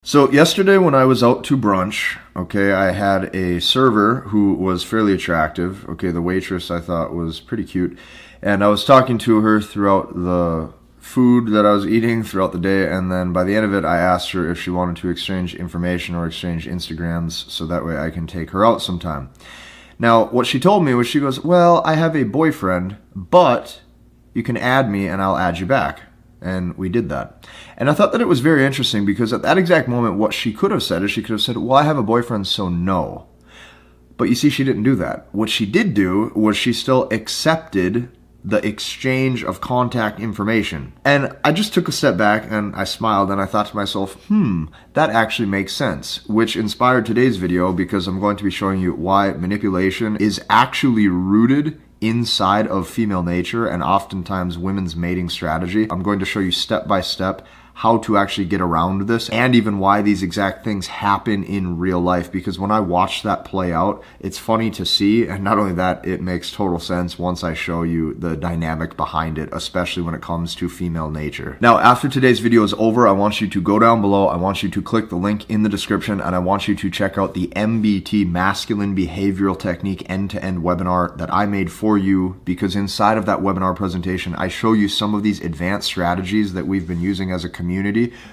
So yesterday when I was out to brunch, okay, I had a server who was fairly attractive. Okay, the waitress I thought was pretty cute. And I was talking to her throughout the food that I was eating throughout the day, and then by the end of it I asked her if she wanted to exchange information or exchange Instagrams so that way I can take her out sometime. Now, what she told me was she goes, "Well, I have a boyfriend, but you can add me and I'll add you back." And we did that. And I thought that it was very interesting because at that exact moment, what she could have said is she could have said, "Well, I have a boyfriend, so no." But you see, she didn't do that. What she did do was she still accepted the exchange of contact information. And I just took a step back and I smiled and I thought to myself, that actually makes sense, which inspired today's video because I'm going to be showing you why manipulation is actually rooted inside of female nature and oftentimes women's mating strategy. I'm going to show you step by step how to actually get around this and even why these exact things happen in real life, because when I watch that play out, it's funny to see, and not only that, it makes total sense once I show you the dynamic behind it, especially when it comes to female nature. Now, after today's video is over, I want you to go down below, I want you to click the link in the description, and I want you to check out the MBT, Masculine Behavioral Technique End-to-End webinar that I made for you, because inside of that webinar presentation, I show you some of these advanced strategies that we've been using as a community.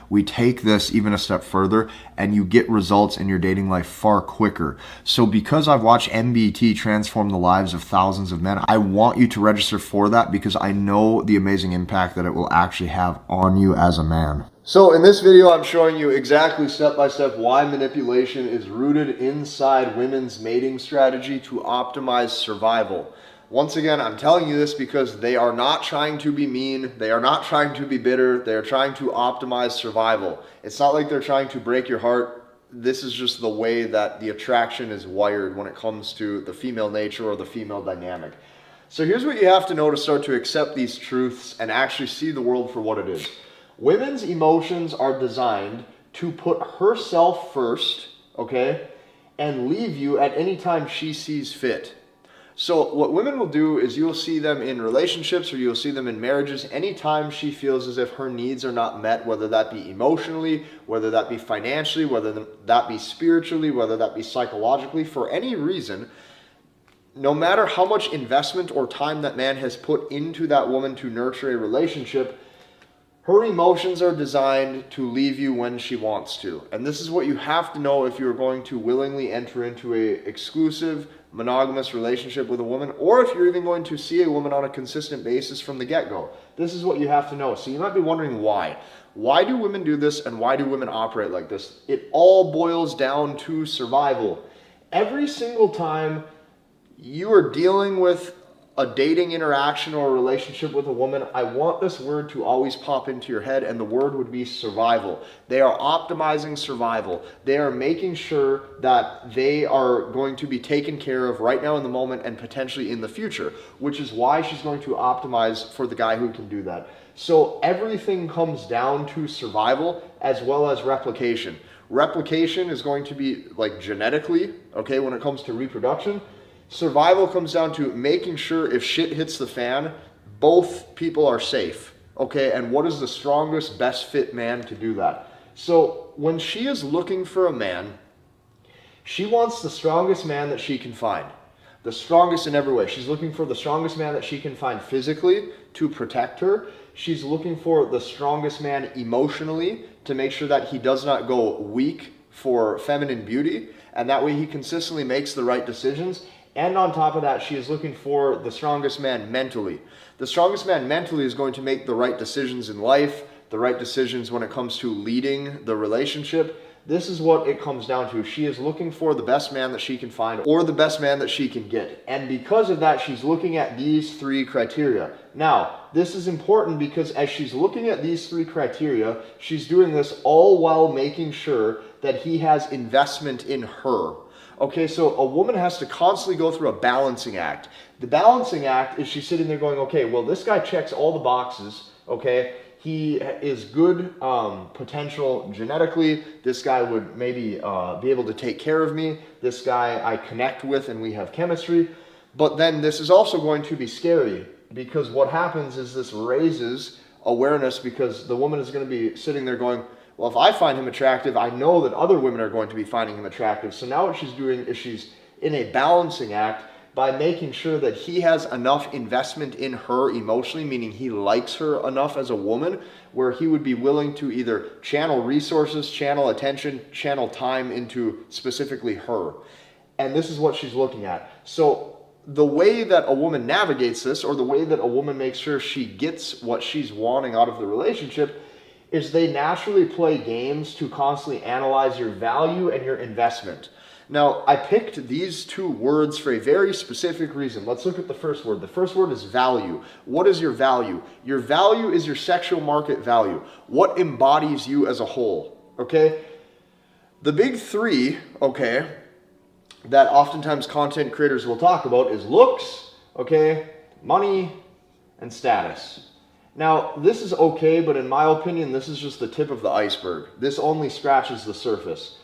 We take this even a step further and you get results in your dating life far quicker. So because I've watched MBT transform the lives of thousands of men, I want you to register for that because I know the amazing impact that it will actually have on you as a man. So in this video, I'm showing you exactly step by step why manipulation is rooted inside women's mating strategy to optimize survival. Once again, I'm telling you this because they are not trying to be mean. They are not trying to be bitter. They are trying to optimize survival. It's not like they're trying to break your heart. This is just the way that the attraction is wired when it comes to the female nature or the female dynamic. So here's what you have to know to start to accept these truths and actually see the world for what it is. Women's emotions are designed to put herself first, okay, and leave you at any time she sees fit. So what women will do is you'll see them in relationships or you'll see them in marriages anytime she feels as if her needs are not met, whether that be emotionally, whether that be financially, whether that be spiritually, whether that be psychologically, for any reason. No matter how much investment or time that man has put into that woman to nurture a relationship, her emotions are designed to leave you when she wants to. And this is what you have to know if you're going to willingly enter into an exclusive, monogamous relationship with a woman, or if you're even going to see a woman on a consistent basis from the get-go. This is what you have to know. So you might be wondering why. Why do women do this and why do women operate like this? It all boils down to survival. Every single time you are dealing with a dating interaction or a relationship with a woman, I want this word to always pop into your head, and the word would be survival. They are optimizing survival. They are making sure that they are going to be taken care of right now in the moment and potentially in the future, which is why she's going to optimize for the guy who can do that. So everything comes down to survival as well as replication. Replication is going to be like genetically, okay, when it comes to reproduction. Survival comes down to making sure if shit hits the fan, both people are safe, okay? And what is the strongest, best fit man to do that? So when she is looking for a man, she wants the strongest man that she can find. The strongest in every way. She's looking for the strongest man that she can find physically to protect her. She's looking for the strongest man emotionally to make sure that he does not go weak for feminine beauty, and that way he consistently makes the right decisions. And on top of that, she is looking for the strongest man mentally. The strongest man mentally is going to make the right decisions in life, the right decisions when it comes to leading the relationship. This is what it comes down to. She is looking for the best man that she can find or the best man that she can get. And because of that, she's looking at these three criteria. Now, this is important because as she's looking at these three criteria, she's doing this all while making sure that he has investment in her. Okay, so a woman has to constantly go through a balancing act. The balancing act is she's sitting there going, okay, well, this guy checks all the boxes, okay? He is good potential genetically. This guy would maybe be able to take care of me. This guy I connect with and we have chemistry. But then this is also going to be scary because what happens is this raises awareness because the woman is going to be sitting there going, Well, if I find him attractive, I know that other women are going to be finding him attractive. So now what she's doing is she's in a balancing act by making sure that he has enough investment in her emotionally, meaning he likes her enough as a woman, where he would be willing to either channel resources, channel attention, channel time into specifically her. And this is what she's looking at. So the way that a woman navigates this, or the way that a woman makes sure she gets what she's wanting out of the relationship, is they naturally play games to constantly analyze your value and your investment. Now, I picked these two words for a very specific reason. Let's look at the first word. The first word is value. What is your value? Your value is your sexual market value. What embodies you as a whole, okay? The big three, okay, that oftentimes content creators will talk about is looks, okay, money, and status. Now, this is okay, but in my opinion, this is just the tip of the iceberg. This only scratches the surface.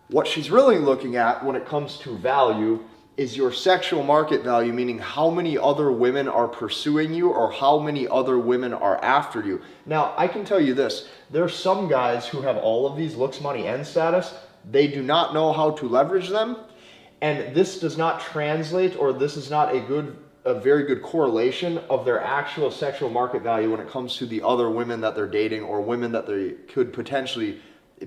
What she's really looking at when it comes to value is your sexual market value, meaning how many other women are pursuing you or how many other women are after you. Now, I can tell you this. There are some guys who have all of these looks, money, and status. They do not know how to leverage them, and this does not translate, or this is not a very good correlation of their actual sexual market value when it comes to the other women that they're dating or women that they could potentially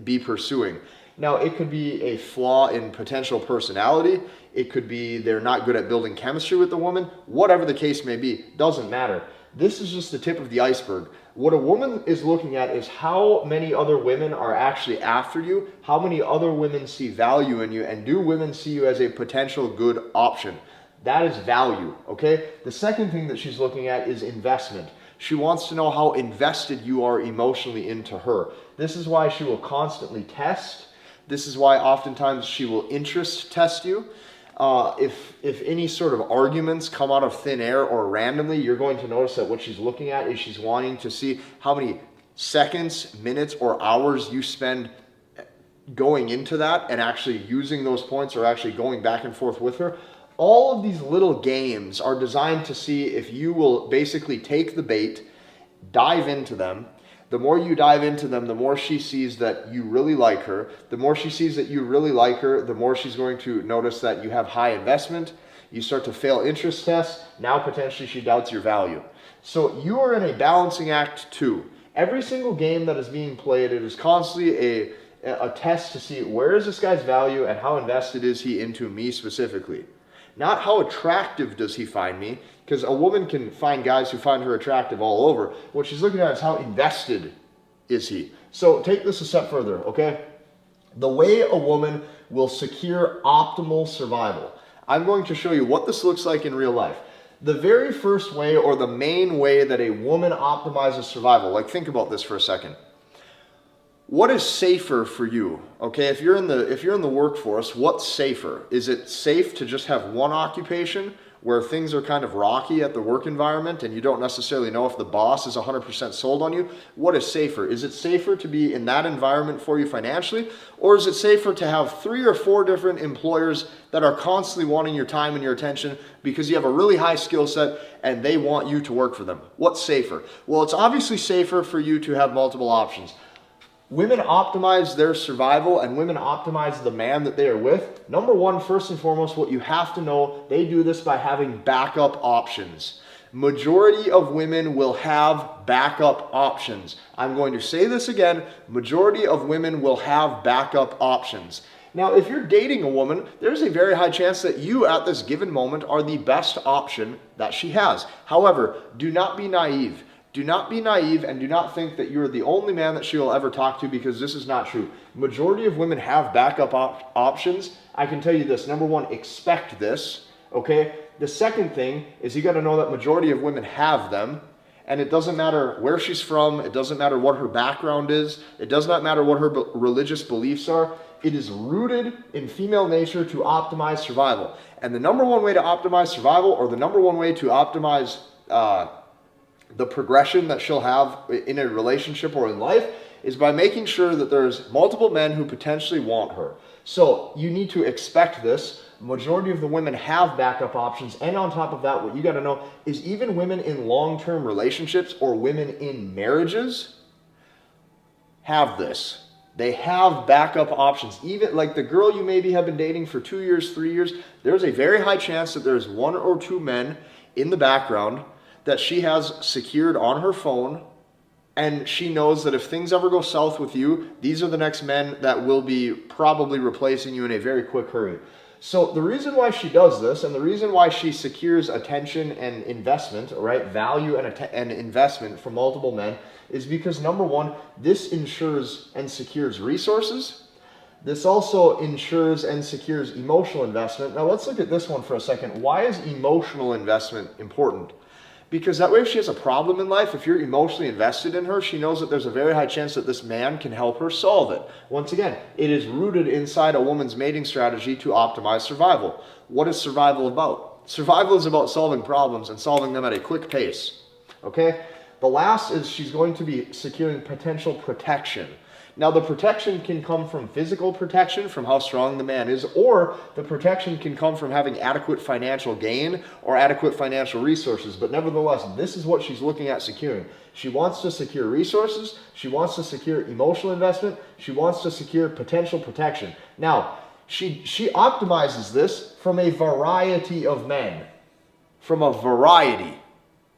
be pursuing. Now, it could be a flaw in potential personality. It could be they're not good at building chemistry with the woman. Whatever the case may be, doesn't matter. This is just the tip of the iceberg. What a woman is looking at is how many other women are actually after you, how many other women see value in you, and do women see you as a potential good option. That is value, okay? The second thing that she's looking at is investment. She wants to know how invested you are emotionally into her. This is why she will constantly test. This is why oftentimes she will interest test you. If any sort of arguments come out of thin air or randomly, you're going to notice that what she's looking at is she's wanting to see how many seconds, minutes, or hours you spend going into that and actually using those points or actually going back and forth with her. All of these little games are designed to see if you will basically take the bait, dive into them. The more you dive into them, the more she sees that you really like her. The more she sees that you really like her, the more she's going to notice that you have high investment. You start to fail interest tests. Now potentially she doubts your value. So you are in a balancing act too. Every single game that is being played, it is constantly a test to see where is this guy's value and how invested is he into me specifically. Not how attractive does he find me, because a woman can find guys who find her attractive all over. What she's looking at is how invested is he. So take this a step further, okay? The way a woman will secure optimal survival. I'm going to show you what this looks like in real life. The very first way, or the main way that a woman optimizes survival, like think about this for a second. What is safer for you? Okay, if you're in the workforce, what's safer? Is it safe to just have one occupation where things are kind of rocky at the work environment and you don't necessarily know if the boss is 100% sold on you? What is safer? Is it safer to be in that environment for you financially? Or is it safer to have 3 or 4 different employers that are constantly wanting your time and your attention because you have a really high skill set and they want you to work for them? What's safer? Well, it's obviously safer for you to have multiple options. Women optimize their survival and women optimize the man that they are with. Number one, first and foremost, what you have to know, they do this by having backup options. Majority of women will have backup options. I'm going to say this again, majority of women will have backup options. Now, if you're dating a woman, there's a very high chance that you at this given moment are the best option that she has. However, do not be naive. Do not be naive and do not think that you're the only man that she will ever talk to, because this is not true. Majority of women have backup options. I can tell you this. Number one, expect this, okay? The second thing is you got to know that majority of women have them, and it doesn't matter where she's from. It doesn't matter what her background is. It does not matter what her religious beliefs are. It is rooted in female nature to optimize survival. And the number one way to optimize survival, or the number one way to optimize the progression that she'll have in a relationship or in life, is by making sure that there's multiple men who potentially want her. So you need to expect this. Majority of the women have backup options, and on top of that, what you got to know is even women in long-term relationships or women in marriages have this. They have backup options. Even like the girl you maybe have been dating for 2 years, 3 years, there's a very high chance that there's 1 or 2 men in the background that she has secured on her phone, and she knows that if things ever go south with you, these are the next men that will be probably replacing you in a very quick hurry. So the reason why she does this, and the reason why she secures attention and investment, right, value and investment from multiple men, is because number one, this ensures and secures resources. This also ensures and secures emotional investment. Now let's look at this one for a second. Why is emotional investment important? Because that way if she has a problem in life, if you're emotionally invested in her, she knows that there's a very high chance that this man can help her solve it. Once again, it is rooted inside a woman's mating strategy to optimize survival. What is survival about? Survival is about solving problems and solving them at a quick pace. Okay? The last is she's going to be securing potential protection. Now the protection can come from physical protection, from how strong the man is, or the protection can come from having adequate financial gain or adequate financial resources. But nevertheless, this is what she's looking at securing. She wants to secure resources, she wants to secure emotional investment, she wants to secure potential protection. Now, she optimizes this from a variety of men. From a variety.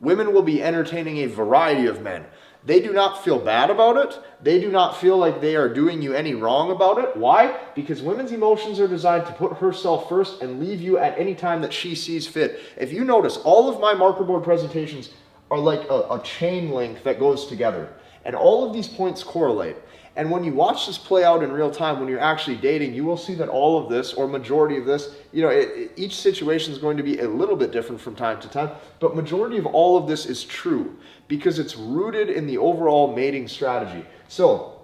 Women will be entertaining a variety of men. They do not feel bad about it. They do not feel like they are doing you any wrong about it. Why? Because women's emotions are designed to put herself first and leave you at any time that she sees fit. If you notice, all of my marker board presentations are like a chain link that goes together. And all of these points correlate. And when you watch this play out in real time, when you're actually dating, you will see that all of this, or majority of this, each situation is going to be a little bit different from time to time, but majority of all of this is true because it's rooted in the overall mating strategy. So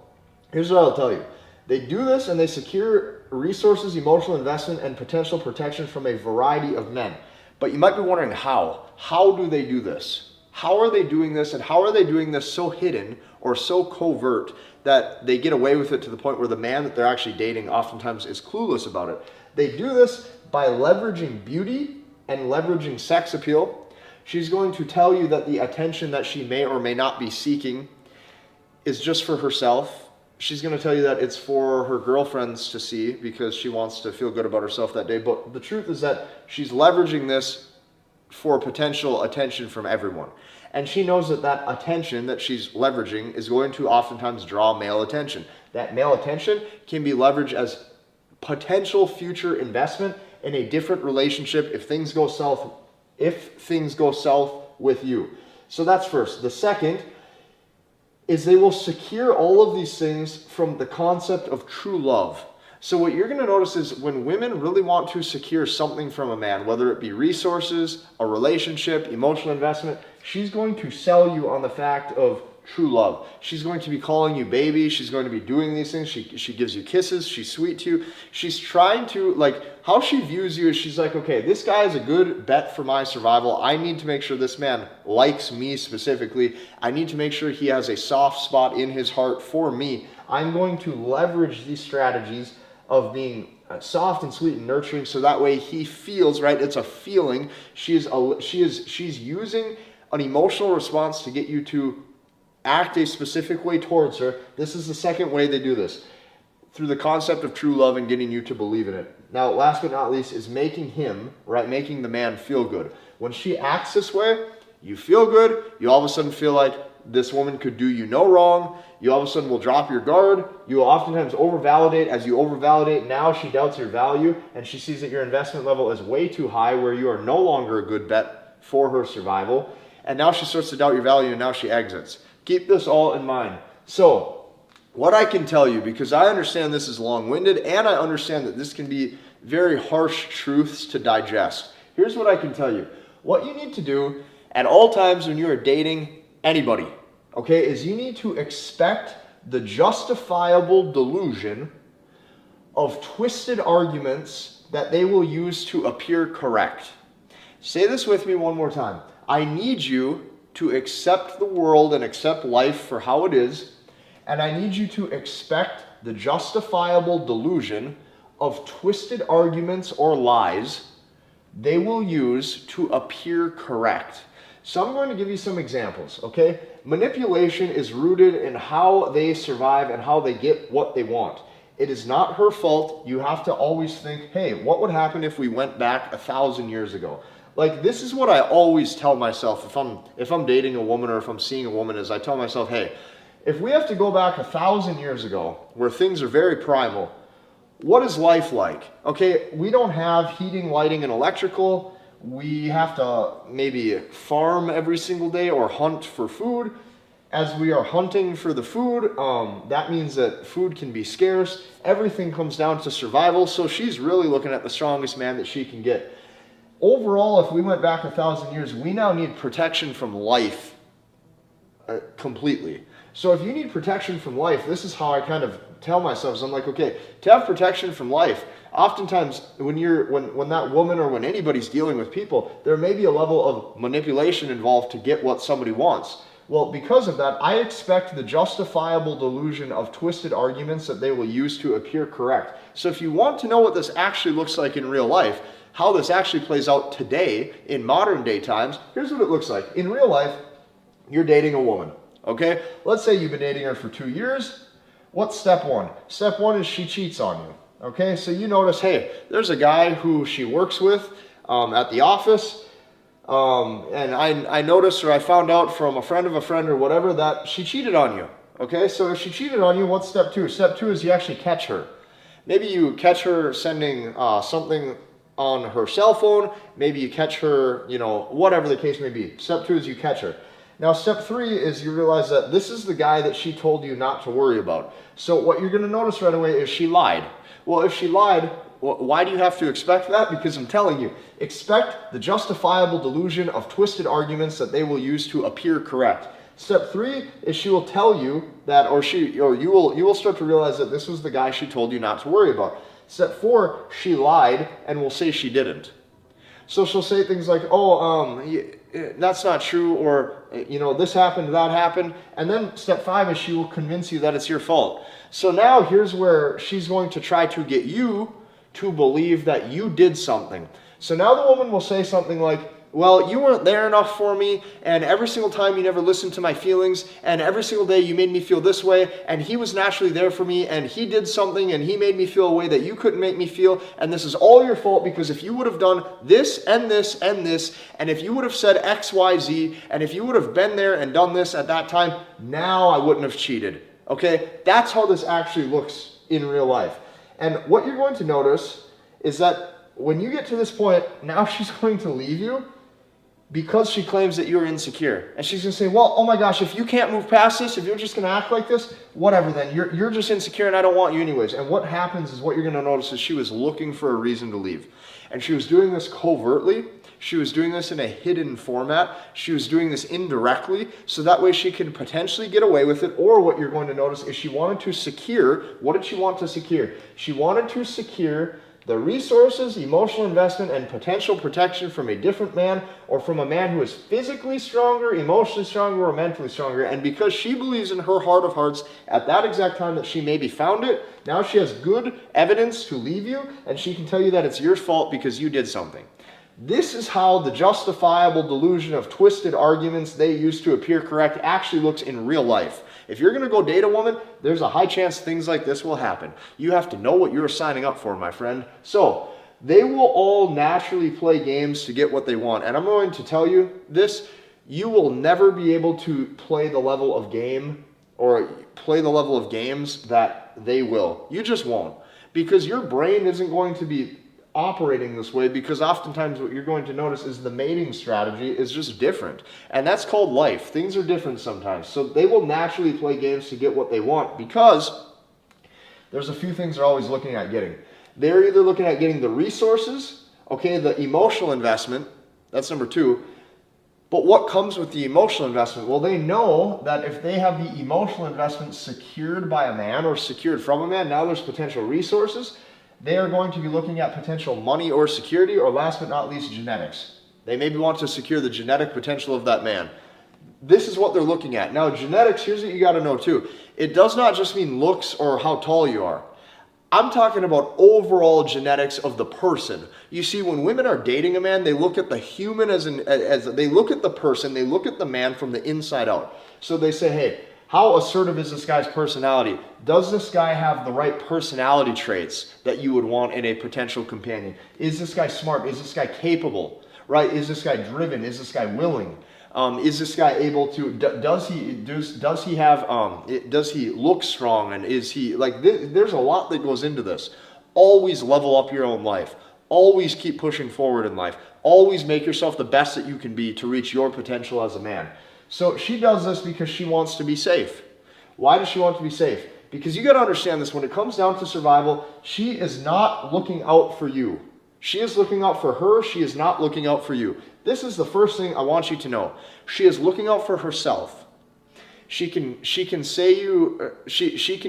here's what I'll tell you. They do this and they secure resources, emotional investment, and potential protection from a variety of men. But you might be wondering how. How do they do this? How are they doing this, and how are they doing this so hidden or so covert that they get away with it to the point where the man that they're actually dating oftentimes is clueless about it? They do this by leveraging beauty and leveraging sex appeal. She's going to tell you that the attention that she may or may not be seeking is just for herself. She's going to tell you that it's for her girlfriends to see because she wants to feel good about herself that day. But the truth is that she's leveraging this for potential attention from everyone. And she knows that that attention that she's leveraging is going to oftentimes draw male attention. That male attention can be leveraged as potential future investment in a different relationship if things go south with you. So that's first. The second is they will secure all of these things from the concept of true love. So what you're going to notice is when women really want to secure something from a man, whether it be resources, a relationship, emotional investment, she's going to sell you on the fact of true love. She's going to be calling you baby. She's going to be doing these things. She gives you kisses. She's sweet to you. She's trying to, like, how she views you is she's like, okay, this guy is a good bet for my survival. I need to make sure this man likes me specifically. I need to make sure he has a soft spot in his heart for me. I'm going to leverage these strategies of being soft and sweet and nurturing so that way he feels, right? It's a feeling. She's using an emotional response to get you to act a specific way towards her. This is the second way they do this, through the concept of true love and getting you to believe in it. Now, last but not least is making him, right, making the man feel good. When she acts this way, you feel good. You all of a sudden feel like this woman could do you no wrong. You all of a sudden will drop your guard. You will oftentimes over-validate. As you over-validate, now she doubts your value and she sees that your investment level is way too high where you are no longer a good bet for her survival. And now she starts to doubt your value and now she exits. Keep this all in mind. So what I can tell you, because I understand this is long-winded and I understand that this can be very harsh truths to digest. Here's what I can tell you. What you need to do at all times when you are dating anybody, okay, is you need to expect the justifiable delusion of twisted arguments that they will use to appear correct. Say this with me one more time. I need you to accept the world and accept life for how it is, and I need you to expect the justifiable delusion of twisted arguments or lies they will use to appear correct. So I'm going to give you some examples, okay? Manipulation is rooted in how they survive and how they get what they want. It is not her fault. You have to always think, hey, what would happen if we went back 1,000 years ago? Like, this is what I always tell myself if I'm dating a woman or if I'm seeing a woman, is I tell myself, hey, if we have to go back 1,000 years ago where things are very primal, what is life like? Okay, we don't have heating, lighting, and electrical. We have to maybe farm every single day or hunt for food. As we are hunting for the food, that means that food can be scarce. Everything comes down to survival. So she's really looking at the strongest man that she can get. Overall, if we went back 1,000 years, we now need protection from life completely. So if you need protection from life, this is how I kind of tell myself. So I'm like, okay, to have protection from life, oftentimes when that woman or when anybody's dealing with people, there may be a level of manipulation involved to get what somebody wants. Well, because of that, I expect the justifiable delusion of twisted arguments that they will use to appear correct. So if you want to know what this actually looks like in real life, how this actually plays out today in modern day times, here's what it looks like. In real life, you're dating a woman, okay? Let's say you've been dating her for 2 years. What's step one? Step one is she cheats on you, okay? So you notice, hey, there's a guy who she works with at the office, and I noticed, or I found out from a friend of a friend or whatever, that she cheated on you. Okay, so if she cheated on you, what's step two? Step two is you actually catch her. Maybe you catch her sending something on her cell phone. Maybe you catch her, whatever the case may be. Step two is you catch her. Now, step three is you realize that this is the guy that she told you not to worry about. So what you're going to notice right away is she lied. Well, if she lied, why do you have to expect that? Because I'm telling you, expect the justifiable delusion of twisted arguments that they will use to appear correct. Step three is she will tell you that, or you will start to realize that this was the guy she told you not to worry about. Step four, she lied and will say she didn't. So she'll say things like, that's not true, or this happened, that happened. And then step five is she will convince you that it's your fault. So now here's where she's going to try to get you to believe that you did something. So now the woman will say something like, well, you weren't there enough for me, and every single time you never listened to my feelings, and every single day you made me feel this way, and he was naturally there for me, and he did something, and he made me feel a way that you couldn't make me feel, and this is all your fault, because if you would have done this, and this, and this, and if you would have said X, Y, Z, and if you would have been there and done this at that time, now I wouldn't have cheated. Okay? That's how this actually looks in real life. And what you're going to notice is that when you get to this point, now she's going to leave you because she claims that you're insecure. And she's going to say, well, oh my gosh, if you can't move past this, if you're just going to act like this, whatever then. You're just insecure and I don't want you anyways. And what happens is what you're going to notice is she was looking for a reason to leave. And she was doing this covertly. She was doing this in a hidden format. She was doing this indirectly, so that way she can potentially get away with it. Or what you're going to notice is she wanted to secure, what did she want to secure? She wanted to secure the resources, emotional investment, and potential protection from a different man, or from a man who is physically stronger, emotionally stronger, or mentally stronger. And because she believes in her heart of hearts at that exact time that she maybe found it, now she has good evidence to leave you, and she can tell you that it's your fault because you did something. This is how the justifiable delusion of twisted arguments they use to appear correct actually looks in real life. If you're going to go date a woman, there's a high chance things like this will happen. You have to know what you're signing up for, my friend. So, they will all naturally play games to get what they want. And I'm going to tell you this, you will never be able to play the level of game or play the level of games that they will. You just won't. Because your brain isn't going to be operating this way, because oftentimes what you're going to notice is the mating strategy is just different. And that's called life. Things are different sometimes. So they will naturally play games to get what they want, because there's a few things they're always looking at getting. They're either looking at getting the resources, okay, the emotional investment, that's number two. But what comes with the emotional investment? Well, they know that if they have the emotional investment secured by a man or secured from a man, now there's potential resources. They are going to be looking at potential money or security, or last but not least, genetics. They maybe want to secure the genetic potential of that man. This is what they're looking at. Now, genetics, here's what you got to know too. It does not just mean looks or how tall you are. I'm talking about overall genetics of the person. You see, when women are dating a man, they look at the human as they look at the person, they look at the man from the inside out. So they say, hey, how assertive is this guy's personality? Does this guy have the right personality traits that you would want in a potential companion? Is this guy smart? Is this guy capable? Right? Is this guy driven? Is this guy willing? Is this guy able to? Does he look strong? And is he like? There's a lot that goes into this. Always level up your own life. Always keep pushing forward in life. Always make yourself the best that you can be to reach your potential as a man. So she does this because she wants to be safe. Why does she want to be safe? Because you got to understand this. When it comes down to survival, she is not looking out for you. She is looking out for her. She is not looking out for you. This is the first thing I want you to know. She is looking out for herself. She can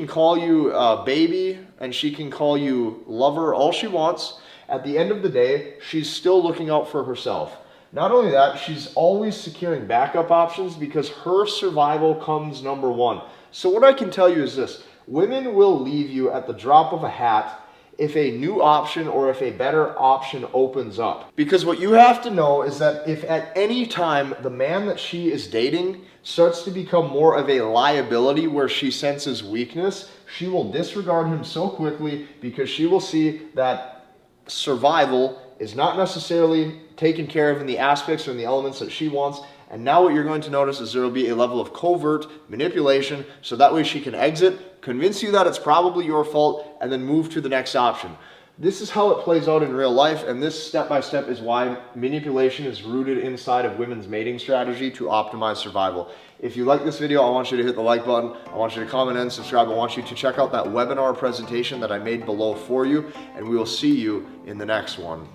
call you baby, and she can call you lover, all she wants. At the end of the day, she's still looking out for herself. Not only that, she's always securing backup options because her survival comes number one. So what I can tell you is this: women will leave you at the drop of a hat if a new option or if a better option opens up. Because what you have to know is that if at any time the man that she is dating starts to become more of a liability where she senses weakness, she will disregard him so quickly because she will see that survival is not necessarily taken care of in the aspects or in the elements that she wants. And now what you're going to notice is there will be a level of covert manipulation, so that way she can exit, convince you that it's probably your fault, and then move to the next option. This is how it plays out in real life, and this step-by-step is why manipulation is rooted inside of women's mating strategy to optimize survival. If you like this video, I want you to hit the like button. I want you to comment and subscribe. I want you to check out that webinar presentation that I made below for you, and we will see you in the next one.